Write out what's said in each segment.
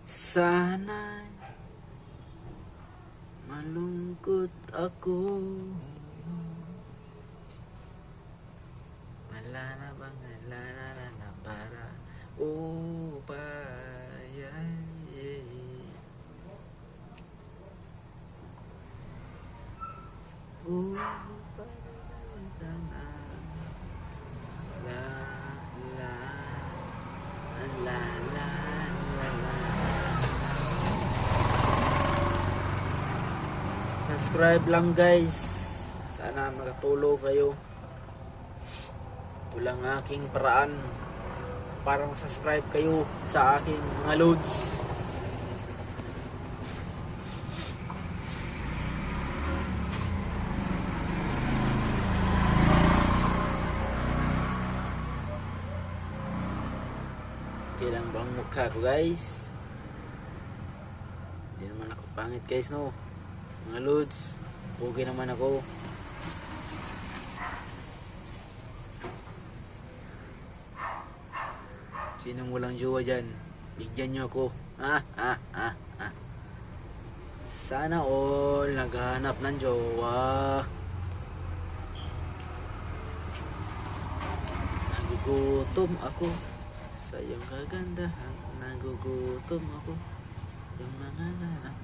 Sana malungkot ako. Wala na bang na para upayan. Upayan na. La la la la la la. Subscribe lang guys. Sana makatulong kayo. Ito lang aking paraan para mag-subscribe kayo sa aking mga loads. Okay lang ba ang mukha ko guys? Hindi naman ako pangit guys, no? Mga loads, okay naman ako. Sinong walang jowa dyan? Bigyan nyo ako. Sana all naghahanap ng jowa. Nagugutom ako sa iyong kagandahan. Nagugutom ako yung mga ganap.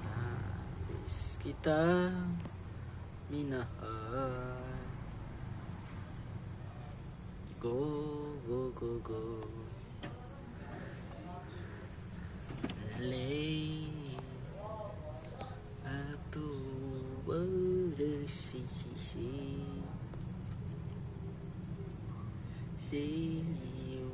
Nais kita minahal. Go, go, go, go. Lay aku bersisi see you.